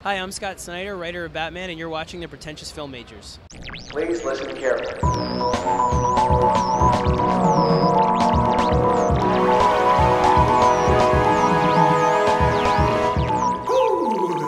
Hi, I'm Scott Snyder, writer of Batman, and you're watching the Pretentious Film Majors. Please listen carefully.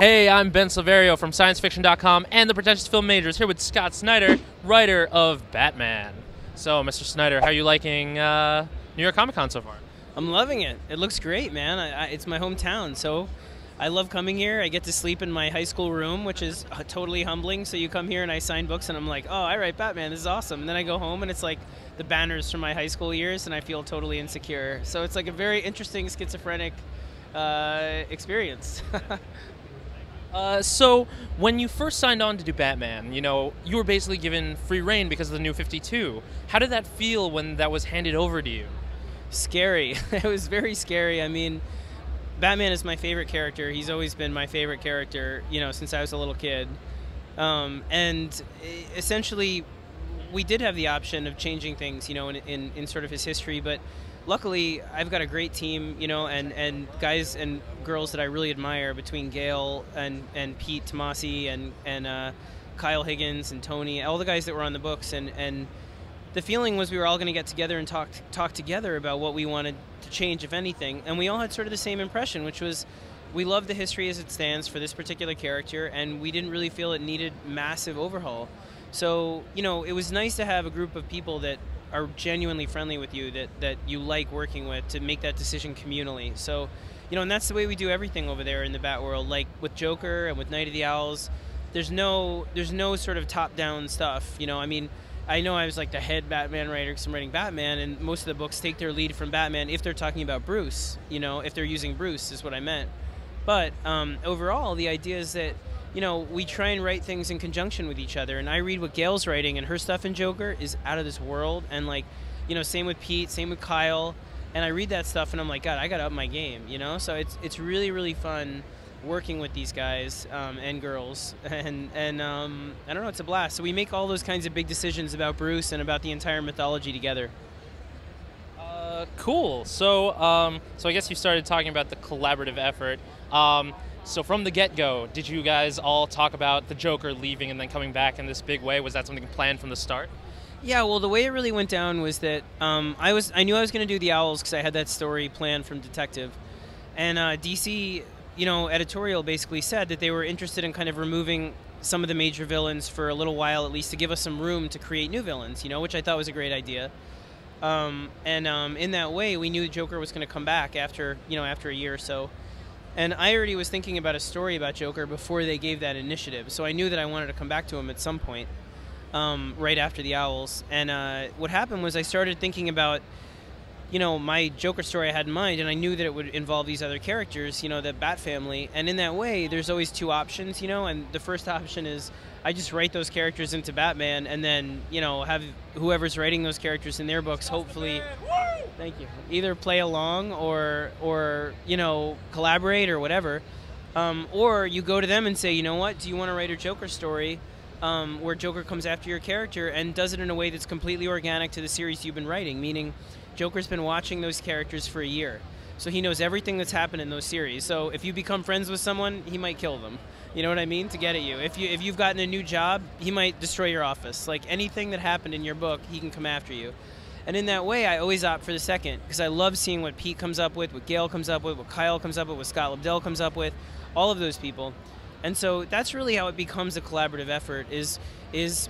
Hey, I'm Ben Silverio from ScienceFiction.com and the Pretentious Film Majors, here with Scott Snyder, writer of Batman. So, Mr. Snyder, how are you liking New York Comic Con so far? I'm loving it. It looks great, man. It's my hometown, so I love coming here. I get to sleep in my high school room, which is totally humbling. So you come here and I sign books and I'm like, oh, I write Batman. This is awesome. And then I go home and it's like the banners from my high school years and I feel totally insecure. So it's like a very interesting schizophrenic experience. So, when you first signed on to do Batman, you were basically given free reign because of the New 52. How did that feel when that was handed over to you? Scary. It was very scary. I mean, Batman is my favorite character. He's always been my favorite character, since I was a little kid. And essentially, we did have the option of changing things, in sort of his history, but luckily, I've got a great team, and guys and girls that I really admire between Gail and Pete Tomasi and Kyle Higgins and Tony, all the guys that were on the books. And the feeling was we were all going to get together and talk together about what we wanted to change, if anything. And we all had sort of the same impression, which was we love the history as it stands for this particular character, and we didn't really feel it needed massive overhaul. So, it was nice to have a group of people that are genuinely friendly with you, that you like working with, to make that decision communally. So, and that's the way we do everything over there in the Bat world. Like with Joker and with Night of the Owls, there's no sort of top-down stuff. I mean, I know I was like the head Batman writer because I'm writing Batman, and most of the books take their lead from Batman if they're talking about Bruce. If they're using Bruce is what I meant. But overall, the idea is that we try and write things in conjunction with each other. And I read what Gail's writing, and her stuff in Joker is out of this world. And same with Pete, same with Kyle. And I read that stuff, and I'm like, God, I got to up my game. So it's really, really fun working with these guys and girls. And I don't know, it's a blast. So we make all those kinds of big decisions about Bruce and about the entire mythology together. Cool. So I guess you started talking about the collaborative effort. So from the get-go, did you guys all talk about the Joker leaving and then coming back in this big way? Was that something planned from the start? Yeah, well, the way it really went down was that I knew I was going to do the Owls because I had that story planned from Detective. And DC, editorial basically said that they were interested in kind of removing some of the major villains for a little while, at least to give us some room to create new villains, which I thought was a great idea. In that way, we knew Joker was going to come back after a year or so. And I already was thinking about a story about Joker before they gave that initiative, so I knew that I wanted to come back to him at some point, right after the Owls. And what happened was I started thinking about, my Joker story I had in mind, and I knew that it would involve these other characters, the Bat family. And in that way, there's always two options, and the first option is I just write those characters into Batman, and then, have whoever's writing those characters in their books hopefully, thank you, either play along or collaborate or whatever. Or you go to them and say, you know what, do you want to write a Joker story where Joker comes after your character and does it in a way that's completely organic to the series you've been writing, meaning Joker's been watching those characters for a year. So he knows everything that's happened in those series. So if you become friends with someone, he might kill them. You know what I mean? To get at you. If you've gotten a new job, he might destroy your office. Like anything that happened in your book, he can come after you. And in that way, I always opt for the second, because I love seeing what Pete comes up with, what Gail comes up with, what Kyle comes up with, what Scott Lobdell comes up with, all of those people. And so that's really how it becomes a collaborative effort, is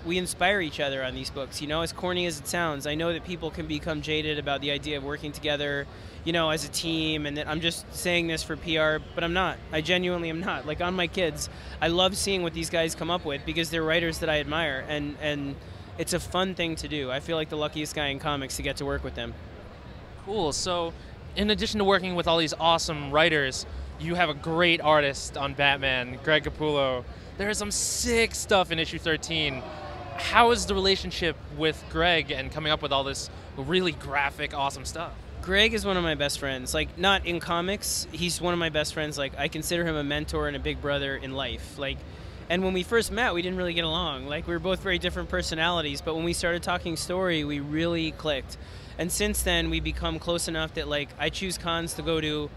we inspire each other on these books. As corny as it sounds, I know that people can become jaded about the idea of working together, as a team, and that I'm just saying this for PR, but I'm not. I genuinely am not. Like on My Kids, I love seeing what these guys come up with because they're writers that I admire, and it's a fun thing to do. I feel like the luckiest guy in comics to get to work with them. Cool. So in addition to working with all these awesome writers, you have a great artist on Batman, Greg Capullo. There is some sick stuff in issue 13. How is the relationship with Greg and coming up with all this really graphic, awesome stuff? Greg is one of my best friends. Like, not in comics, he's one of my best friends. Like, I consider him a mentor and a big brother in life. Like, and when we first met, we didn't really get along. Like, we were both very different personalities, but when we started talking story, we really clicked. And since then, we've become close enough that, like, I choose cons to go to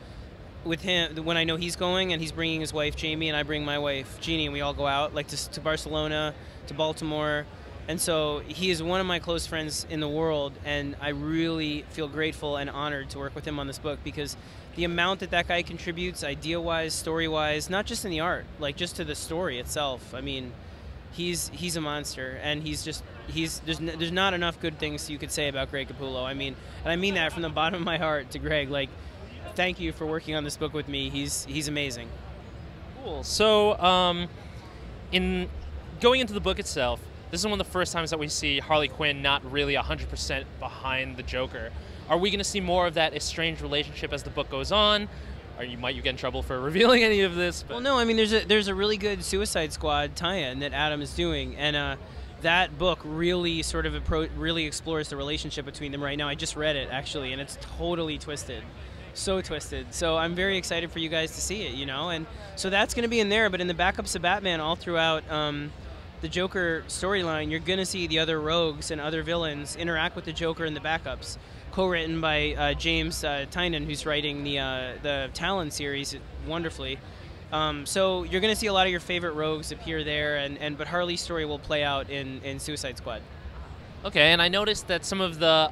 with him when I know he's going, and he's bringing his wife Jamie, and I bring my wife Jeannie, and we all go out like to Barcelona, to Baltimore. And so he is one of my close friends in the world, and I really feel grateful and honored to work with him on this book, because the amount that guy contributes, idea-wise, story-wise, not just in the art, like just to the story itself. I mean, he's a monster, and there's not enough good things you could say about Greg Capullo. I mean, and I mean that from the bottom of my heart to Greg. Like, thank you for working on this book with me. He's amazing. Cool. So, in going into the book itself, this is one of the first times that we see Harley Quinn not really 100% behind the Joker. Are we going to see more of that estranged relationship as the book goes on? Or might you get in trouble for revealing any of this? But. Well, no. I mean, there's a really good Suicide Squad tie-in that Adam is doing, and that book really sort of really explores the relationship between them right now. I just read it actually, and it's totally twisted. So twisted. So I'm very excited for you guys to see it, you know. And so that's going to be in there, but in the backups of Batman all throughout the Joker storyline, you're going to see the other rogues and other villains interact with the Joker in the backups, co-written by James Tynan, who's writing the Talon series wonderfully. So you're going to see a lot of your favorite rogues appear there, but Harley's story will play out in Suicide Squad. Okay, and I noticed that some of the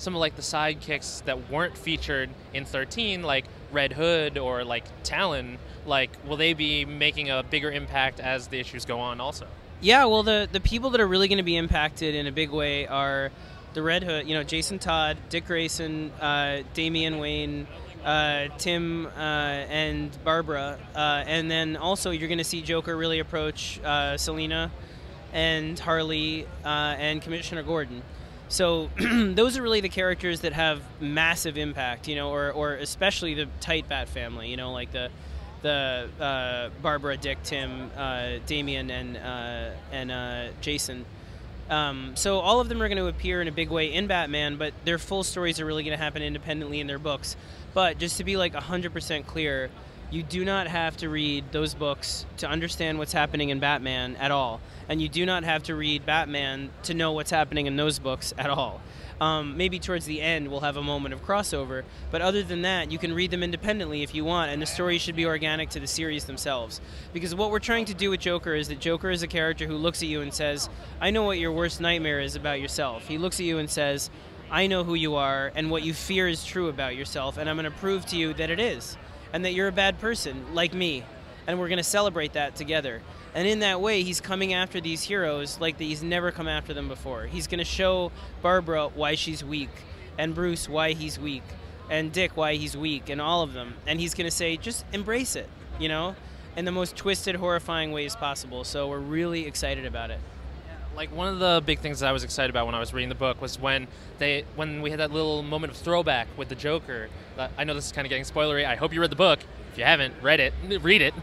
like the sidekicks that weren't featured in 13, like Red Hood or like Talon, like will they be making a bigger impact as the issues go on also? Yeah, well, the people that are really going to be impacted in a big way are the Red Hood, you know, Jason Todd, Dick Grayson, Damian Wayne, Tim, and Barbara. And then also you're going to see Joker really approach Selina and Harley and Commissioner Gordon. So those are really the characters that have massive impact, you know, or especially the tight Bat family, you know, like the Barbara, Dick, Tim, Damian, and Jason. So all of them are going to appear in a big way in Batman, but their full stories are really going to happen independently in their books. But just to be like 100% clear, you do not have to read those books to understand what's happening in Batman at all. And you do not have to read Batman to know what's happening in those books at all. Maybe towards the end we'll have a moment of crossover, but other than that, you can read them independently if you want, and the stories should be organic to the series themselves. Because what we're trying to do with Joker is that Joker is a character who looks at you and says, I know what your worst nightmare is about yourself. He looks at you and says, I know who you are, and what you fear is true about yourself, and I'm going to prove to you that it is, and that you're a bad person, like me, and we're going to celebrate that together. And in that way, he's coming after these heroes like he's never come after them before. He's going to show Barbara why she's weak, and Bruce why he's weak, and Dick why he's weak, and all of them. And he's going to say, just embrace it, you know, in the most twisted, horrifying ways possible. So we're really excited about it. Like one of the big things that I was excited about when I was reading the book was when we had that little moment of throwback with the Joker. I know this is kind of getting spoilery. I hope you read the book. If you haven't read it, read it.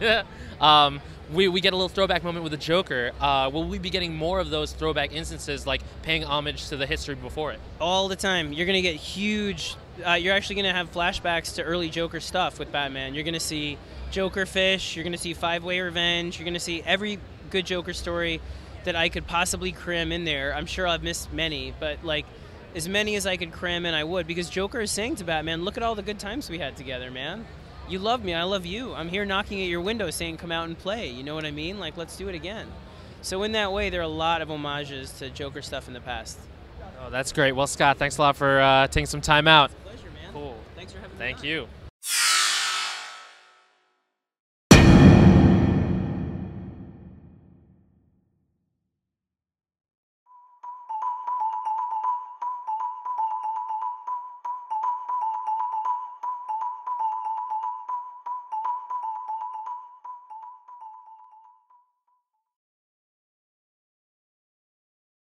We get a little throwback moment with the Joker. Will we be getting more of those throwback instances, like paying homage to the history before it? All the time. You're going to get huge... you're actually going to have flashbacks to early Joker stuff with Batman. You're going to see Joker Fish. You're going to see Five-Way Revenge. You're going to see every good Joker story that I could possibly cram in there. I'm sure I've missed many, but like as many as I could cram in, I would, because Joker is saying to Batman, look at all the good times we had together, man. You love me, I love you. I'm here knocking at your window saying come out and play. You know what I mean? Like, let's do it again. So in that way, there are a lot of homages to Joker stuff in the past. Oh, that's great. Well, Scott, thanks a lot for taking some time out. It's a pleasure, man. Cool. Thanks for having me Thank on. you.